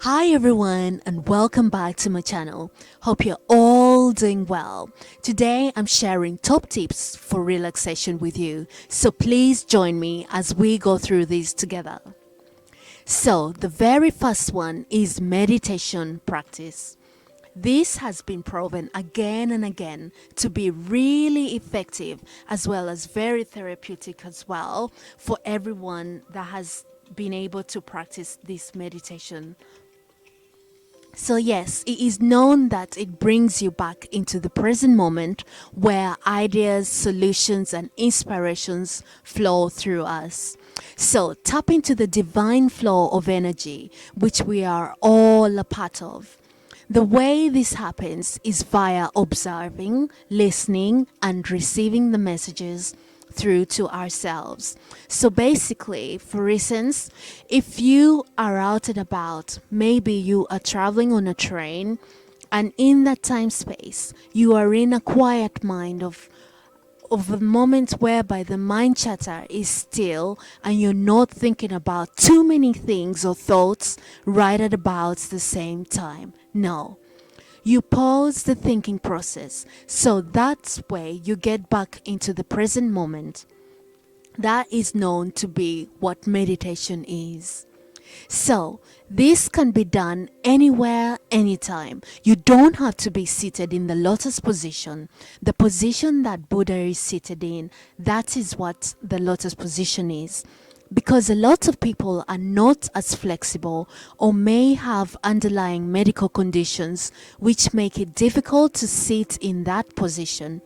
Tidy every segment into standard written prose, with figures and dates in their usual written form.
Hi everyone and welcome back to my channel. Hope you're all doing well. Today I'm sharing top tips for relaxation with you. So please join me as we go through these together. So the very first one is meditation practice. This has been proven again and again to be really effective as well as very therapeutic as well for everyone that has been able to practice this meditation. So yes, it is known that it brings you back into the present moment where ideas, solutions and inspirations flow through us. So tap into the divine flow of energy, which we are all a part of. The way this happens is via observing, listening and receiving the messages through to ourselves. So basically, for instance, if you are out and about, maybe you are traveling on a train and in that time space, you are in a quiet mind of a moment whereby the mind chatter is still and you're not thinking about too many things or thoughts right at about the same time. No. You pause the thinking process, so that's way you get back into the present moment. That is known to be what meditation is. So, this can be done anywhere, anytime. You don't have to be seated in the lotus position. The position that Buddha is seated in, that is what the lotus position is. Because a lot of people are not as flexible or may have underlying medical conditions which make it difficult to sit in that position.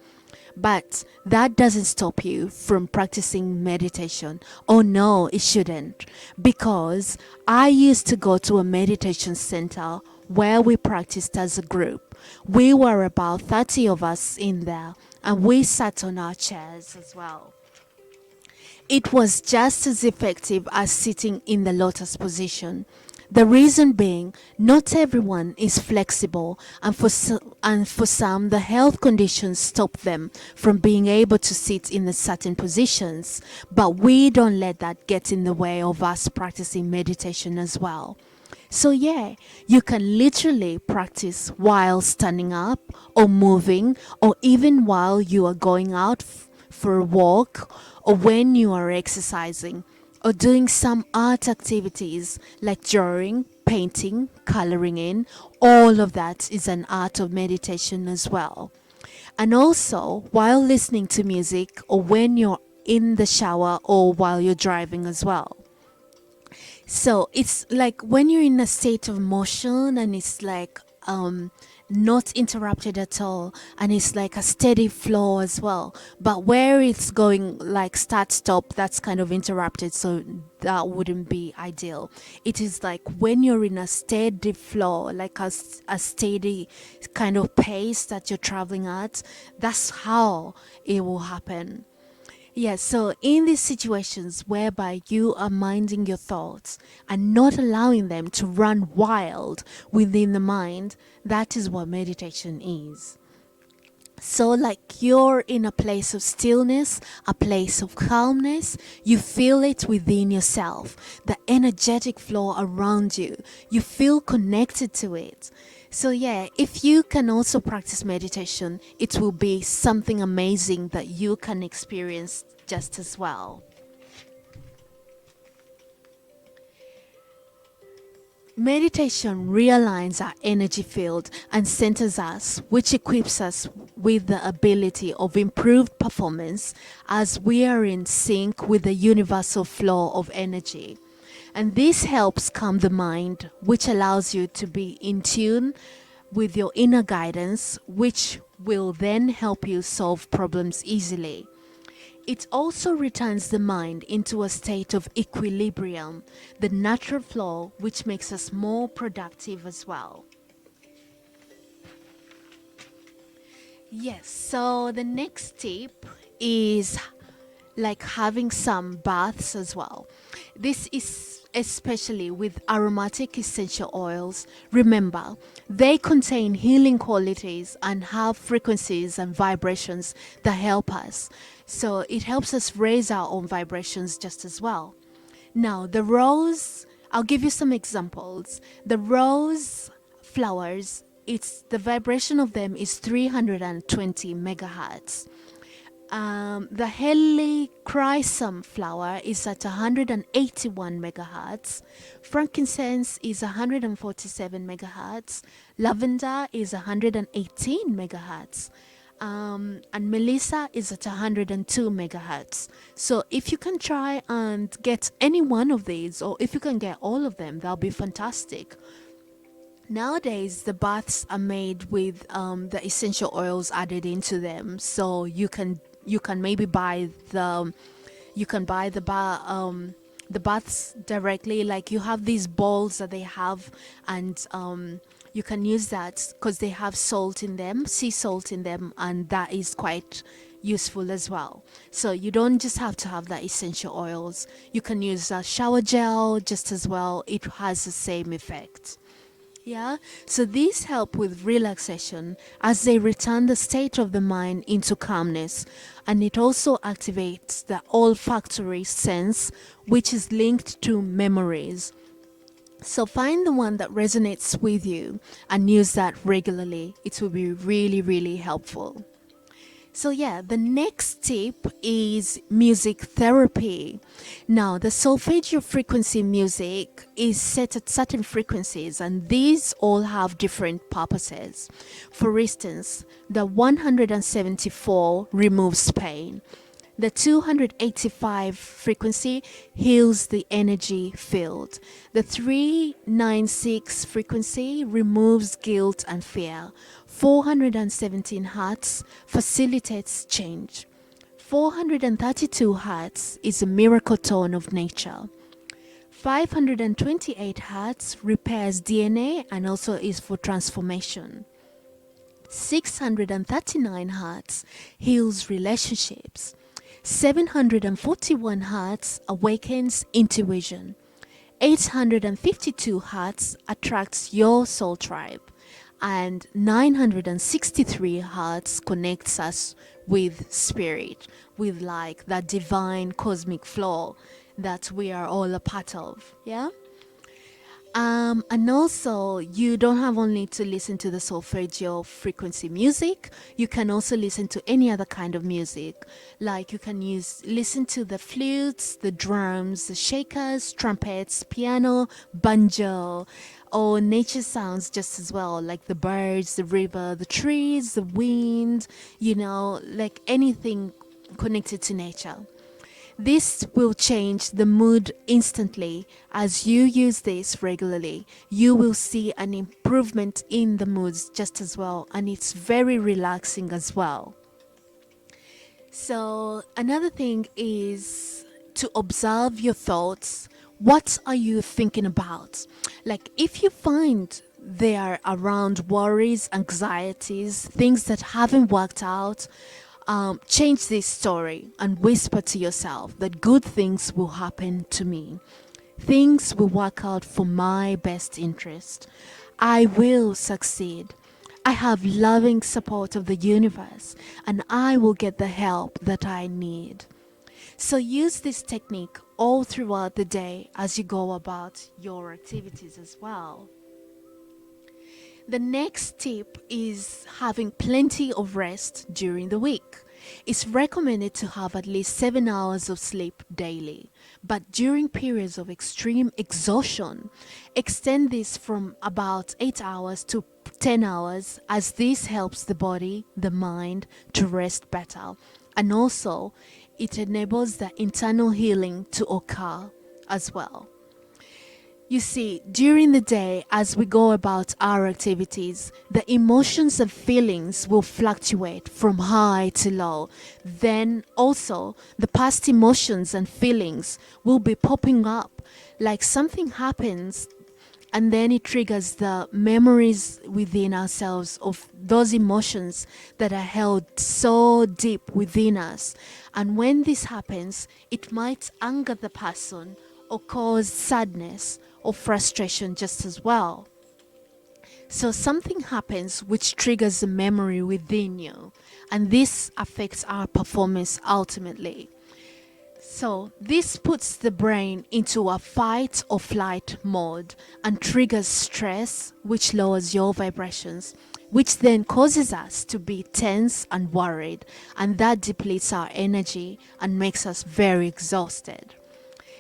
But that doesn't stop you from practicing meditation. Oh no, it shouldn't. Because I used to go to a meditation center where we practiced as a group. We were about 30 of us in there and we sat on our chairs as well. It was just as effective as sitting in the lotus position. The reason being, not everyone is flexible, and for some, the health conditions stop them from being able to sit in the certain positions. But we don't let that get in the way of us practicing meditation as well. So yeah, you can literally practice while standing up or moving, or even while you are going out for a walk, or when you are exercising, or doing some art activities like drawing, painting, coloring in. All of that is an art of meditation as well. And also while listening to music, or when you're in the shower, or while you're driving as well. So it's like when you're in a state of motion and it's like not interrupted at all, and it's like a steady flow as well. But where it's going like start stop, that's kind of interrupted, so that wouldn't be ideal. It is like when you're in a steady flow, like a steady kind of pace that you're traveling at, that's how it will happen. Yes, so in these situations whereby you are minding your thoughts and not allowing them to run wild within the mind, that is what meditation is. So like you're in a place of stillness, a place of calmness, you feel it within yourself, the energetic flow around you, you feel connected to it. So yeah, if you can also practice meditation, it will be something amazing that you can experience just as well. Meditation realigns our energy field and centers us, which equips us with the ability of improved performance as we are in sync with the universal flow of energy. And this helps calm the mind, which allows you to be in tune with your inner guidance, which will then help you solve problems easily. It also returns the mind into a state of equilibrium, the natural flow, which makes us more productive as well. Yes, so the next tip is like having some baths as well. This is especially with aromatic essential oils. Remember, they contain healing qualities and have frequencies and vibrations that help us. So it helps us raise our own vibrations just as well. Now, the rose I'll give you some examples. The rose flowers, it's the vibration of them is 320 megahertz. The helichrysum flower is at 181 megahertz. Frankincense is 147 megahertz. Lavender is 118 megahertz. And Melissa is at 102 megahertz. So if you can try and get any one of these, or if you can get all of them, that'll be fantastic. Nowadays, the baths are made with the essential oils added into them, so you can maybe buy the the baths directly. Like, you have these bowls that they have, and you can use that because they have salt in them, sea salt in them, and that is quite useful as well. So you don't just have to have the essential oils. You can use a shower gel just as well. It has the same effect. Yeah, so these help with relaxation as they return the state of the mind into calmness, and it also activates the olfactory sense, which is linked to memories. So find the one that resonates with you and use that regularly. It will be really, really helpful. So yeah, the next tip is music therapy. Now, the solfeggio frequency music is set at certain frequencies, and these all have different purposes. For instance, the 174 removes pain. The 285 frequency heals the energy field. The 396 frequency removes guilt and fear. 417 hertz facilitates change. 432 hertz is a miracle tone of nature. 528 hertz repairs DNA and also is for transformation. 639 hertz heals relationships. 741 hertz awakens intuition. 852 hertz attracts your soul tribe. And 963 hertz connects us with spirit, with like that divine cosmic flow that we are all a part of. Yeah. And also, you don't have only to listen to the solfeggio frequency music. You can also listen to any other kind of music. Like, you can listen to the flutes, the drums, the shakers, trumpets, piano, banjo, or nature sounds just as well, like the birds, the river, the trees, the wind, like anything connected to nature. This will change the mood instantly. As you use this regularly, you will see an improvement in the moods just as well, and it's very relaxing as well. So another thing is to observe your thoughts. What are you thinking about? Like, if you find they are around worries, anxieties, things that haven't worked out, change this story and whisper to yourself that good things will happen to me. Things will work out for my best interest. I will succeed. I have loving support of the universe, and I will get the help that I need. So use this technique all throughout the day as you go about your activities as well. The next tip is having plenty of rest during the week. It's recommended to have at least 7 hours of sleep daily, but during periods of extreme exhaustion, extend this from about 8 hours to 10 hours, as this helps the body, the mind to rest better, and also it enables the internal healing to occur as well. You see, during the day, as we go about our activities, the emotions and feelings will fluctuate from high to low. Then also, the past emotions and feelings will be popping up, like something happens and then it triggers the memories within ourselves of those emotions that are held so deep within us. And when this happens, it might anger the person or cause sadness or frustration just as well. So something happens which triggers the memory within you, and this affects our performance ultimately. So this puts the brain into a fight or flight mode and triggers stress, which lowers your vibrations, which then causes us to be tense and worried, and that depletes our energy and makes us very exhausted.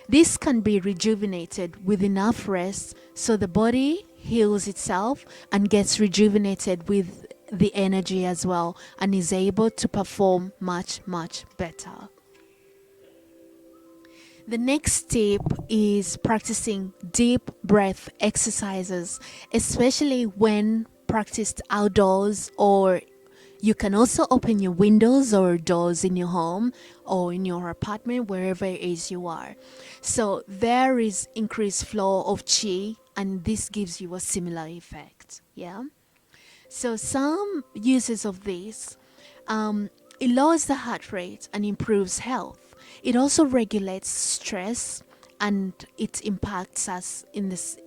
This can be rejuvenated with enough rest so the body heals itself and gets rejuvenated with the energy as well and is able to perform much, much better. The next tip is practicing deep breath exercises, especially when practiced outdoors, or you can also open your windows or doors in your home or in your apartment, wherever it is you are. So there is increased flow of chi, and this gives you a similar effect. Yeah. So some uses of this, it lowers the heart rate and improves health. It also regulates stress, and it impacts us in this,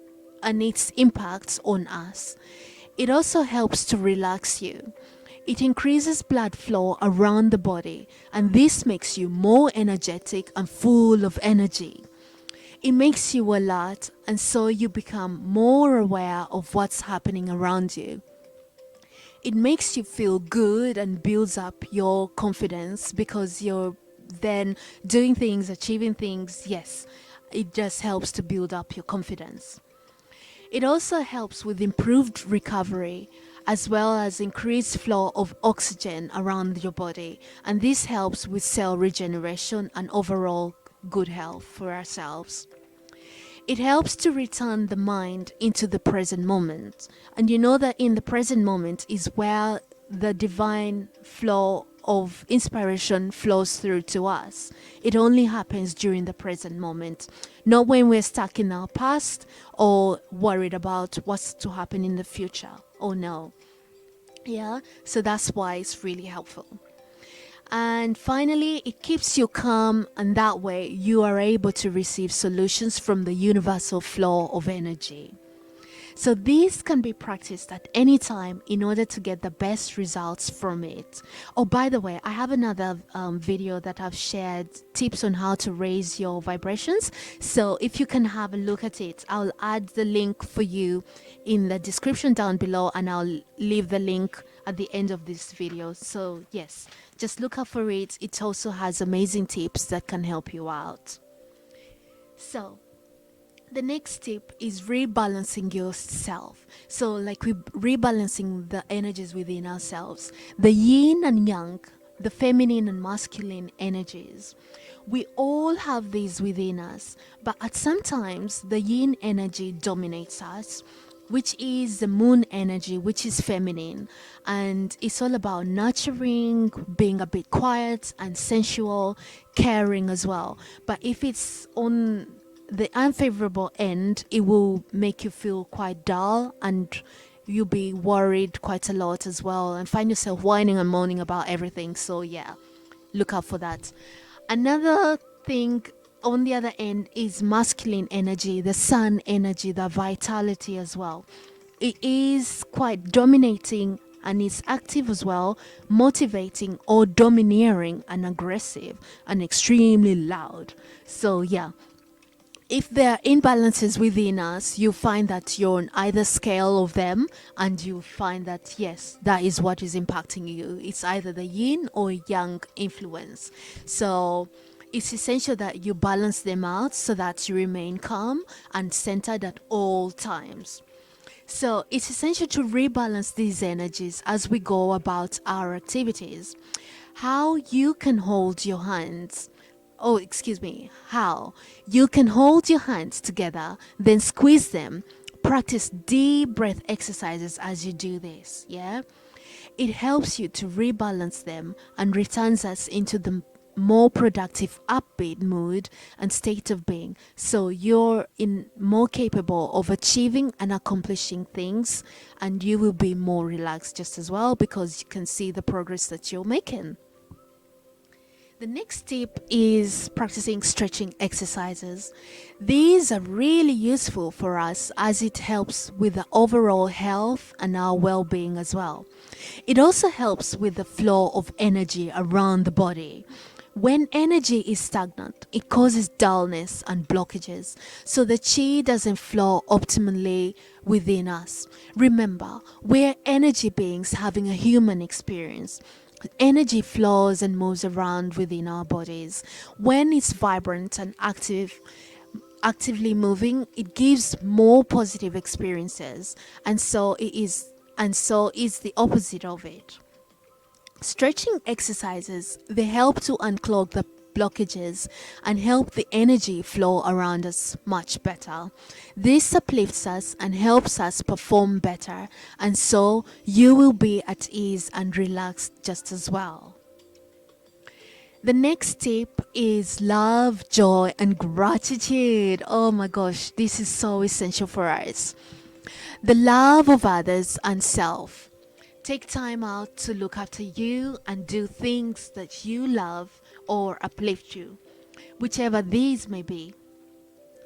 and its impacts on us. It also helps to relax you. It increases blood flow around the body, and this makes you more energetic and full of energy. It makes you alert, and so you become more aware of what's happening around you. It makes you feel good and builds up your confidence because you're then doing things, achieving things. Yes, it just helps to build up your confidence. It also helps with improved recovery as well as increased flow of oxygen around your body, and this helps with cell regeneration and overall good health for ourselves. It helps to return the mind into the present moment. And you know that in the present moment is where the divine flow of inspiration flows through to us. It only happens during the present moment, not when we're stuck in our past or worried about what's to happen in the future. Oh no. Yeah, so that's why it's really helpful. And finally, it keeps you calm, and that way you are able to receive solutions from the universal flow of energy. So these can be practiced at any time in order to get the best results from it. Oh, by the way, I have another video that I've shared, tips on how to raise your vibrations. So if you can have a look at it, I'll add the link for you in the description down below, and I'll leave the link at the end of this video. So yes, just look out for it. It also has amazing tips that can help you out. So the next tip is rebalancing yourself. So like rebalancing the energies within ourselves, the yin and yang, the feminine and masculine energies. We all have these within us, but at sometimes the yin energy dominates us, which is the moon energy, which is feminine, and it's all about nurturing, being a bit quiet and sensual, caring as well. But if it's on the unfavorable end, it will make you feel quite dull, and you'll be worried quite a lot as well, and find yourself whining and moaning about everything. So yeah, look out for that. Another thing on the other end is masculine energy, the sun energy, the vitality as well. It is quite dominating, and it's active as well, motivating or domineering and aggressive and extremely loud. So yeah, if there are imbalances within us, you find that you're on either scale of them, and you find that yes, that is what is impacting you. It's either the yin or yang influence. So it's essential that you balance them out so that you remain calm and centered at all times. So it's essential to rebalance these energies as we go about our activities. How you can hold your hands. Oh, excuse me. How you can hold your hands together, then squeeze them. Practice deep breath exercises as you do this. Yeah. It helps you to rebalance them and returns us into the more productive, upbeat mood and state of being, so you're more capable of achieving and accomplishing things, and you will be more relaxed just as well because you can see the progress that you're making. The next tip is practicing stretching exercises. These are really useful for us as it helps with the overall health and our well-being as well. It also helps with the flow of energy around the body. When energy is stagnant, it causes dullness and blockages, so the chi doesn't flow optimally within us. Remember, we're energy beings having a human experience. Energy flows and moves around within our bodies. When it's vibrant and actively moving, it gives more positive experiences, and so is the opposite of it. Stretching exercises, they help to unclog the blockages and help the energy flow around us much better. This uplifts us and helps us perform better, and so you will be at ease and relaxed just as well. The next tip is love, joy, and gratitude. Oh my gosh, this is so essential for us. The love of others and self. Take time out to look after you and do things that you love or uplift you, whichever these may be.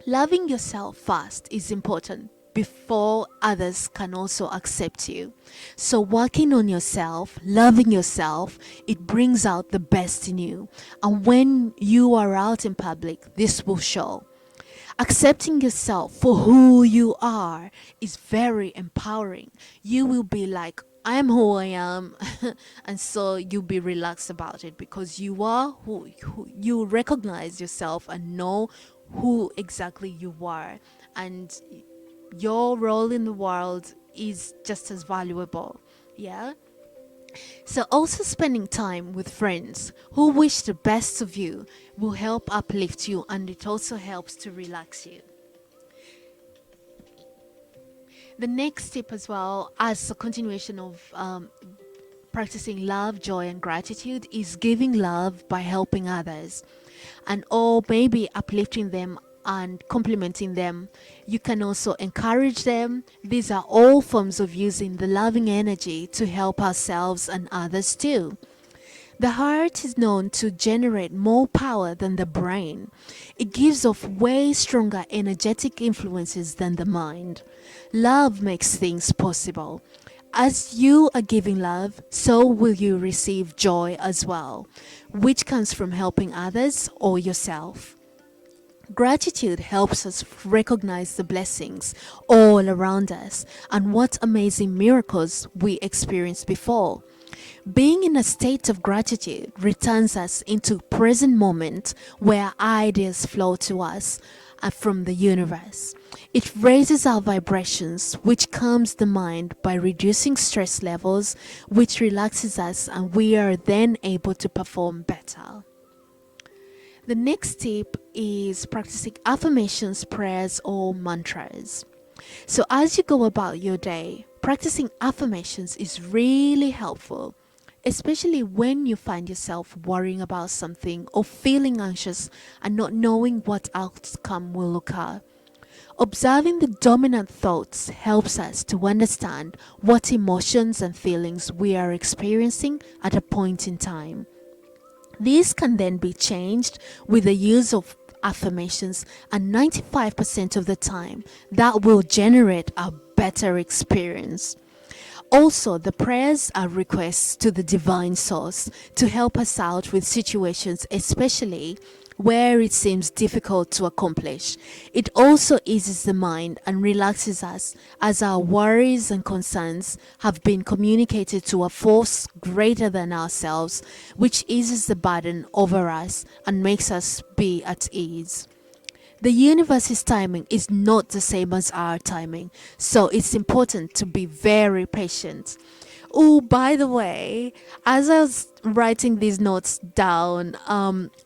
Loving yourself first is important before others can also accept you. So working on yourself, loving yourself, it brings out the best in you. And when you are out in public, this will show. Accepting yourself for who you are is very empowering. You will be like, I am who I am, and so you'll be relaxed about it because you are who you recognize yourself and know who exactly you are, and your role in the world is just as valuable. Yeah. So, also spending time with friends who wish the best of you will help uplift you, and it also helps to relax you. The next tip, as well as a continuation of practicing love, joy, and gratitude, is giving love by helping others, and or maybe uplifting them and complimenting them. You can also encourage them. These are all forms of using the loving energy to help ourselves and others too. The heart is known to generate more power than the brain. It gives off way stronger energetic influences than the mind. Love makes things possible. As you are giving love, so will you receive joy as well, which comes from helping others or yourself. Gratitude helps us recognize the blessings all around us and what amazing miracles we experienced before. Being in a state of gratitude returns us into present moment where ideas flow to us from the universe. It raises our vibrations, which calms the mind by reducing stress levels, which relaxes us, and we are then able to perform better. The next tip is practicing affirmations, prayers, or mantras. So, as you go about your day, practicing affirmations is really helpful, especially when you find yourself worrying about something or feeling anxious and not knowing what outcome will occur. Observing the dominant thoughts helps us to understand what emotions and feelings we are experiencing at a point in time. These can then be changed with the use of affirmations, and 95% of the time that will generate a better experience. Also, the prayers are requests to the divine source to help us out with situations, especially where it seems difficult to accomplish. It also eases the mind and relaxes us as our worries and concerns have been communicated to a force greater than ourselves, which eases the burden over us and makes us be at ease. The universe's timing is not the same as our timing, so it's important to be very patient. Oh, by the way, as I was writing these notes down,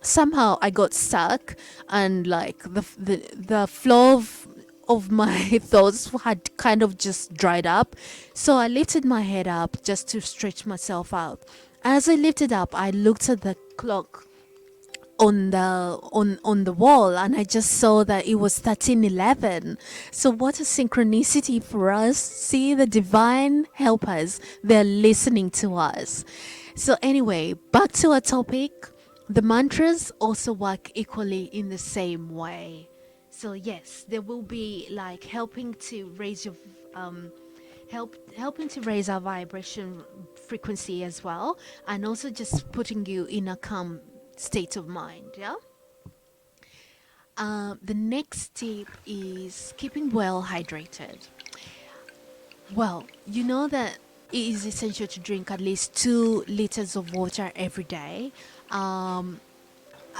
somehow I got stuck, and like the flow of my thoughts had kind of just dried up. So I lifted my head up just to stretch myself out. As I lifted up, I looked at the clock on the wall, and I just saw that it was 13:11. So what a synchronicity for us. See, the divine helpers, they're listening to us. So anyway, back to our topic. The mantras also work equally in the same way. So yes, they will be like helping to raise your helping to raise our vibration frequency as well, and also just putting you in a calm state of mind. Yeah. The next tip is keeping well hydrated. Well, you know that it is essential to drink at least 2 liters of water every day. Um,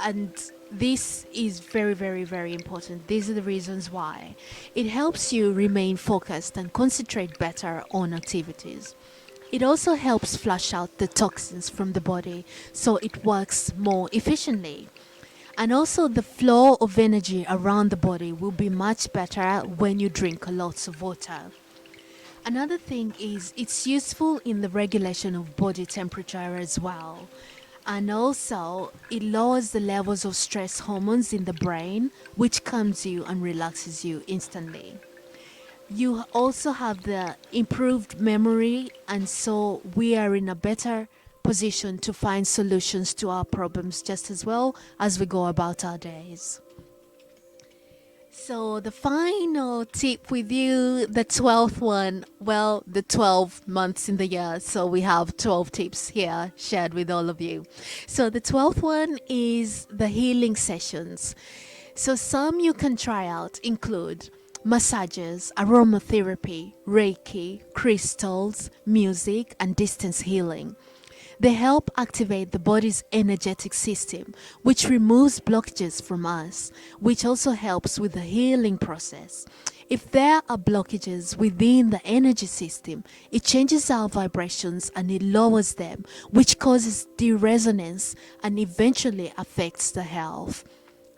and this is very, very, very important. These are the reasons why. It helps you remain focused and concentrate better on activities. It also helps flush out the toxins from the body so it works more efficiently. And also, the flow of energy around the body will be much better when you drink lots of water. Another thing is it's useful in the regulation of body temperature as well. And also, it lowers the levels of stress hormones in the brain, which calms you and relaxes you instantly. You also have the improved memory, and so we are in a better position to find solutions to our problems just as well as we go about our days. So the final tip with you, the 12th one, well, the 12 months in the year. So we have 12 tips here shared with all of you. So the 12th one is the healing sessions. So some you can try out include massages, aromatherapy, Reiki, crystals, music, and distance healing. They help activate the body's energetic system, which removes blockages from us, which also helps with the healing process. If there are blockages within the energy system, it changes our vibrations and it lowers them, which causes de-resonance and eventually affects the health.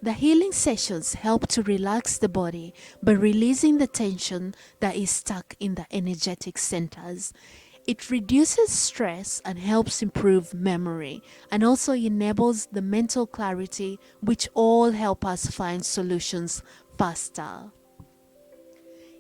The healing sessions help to relax the body by releasing the tension that is stuck in the energetic centers. It reduces stress and helps improve memory, and also enables the mental clarity, which all help us find solutions faster.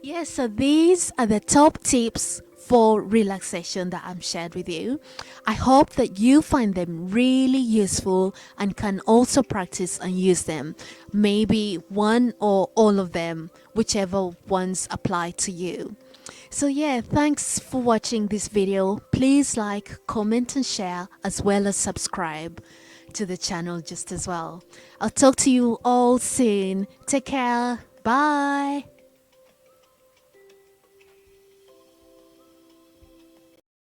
Yes, so these are the top tips for relaxation that I'm shared with you. I hope that you find them really useful and can also practice and use them. Maybe one or all of them, whichever ones apply to you. So yeah, thanks for watching this video. Please like, comment and share, as well as subscribe to the channel just as well. I'll talk to you all soon. Take care. Bye.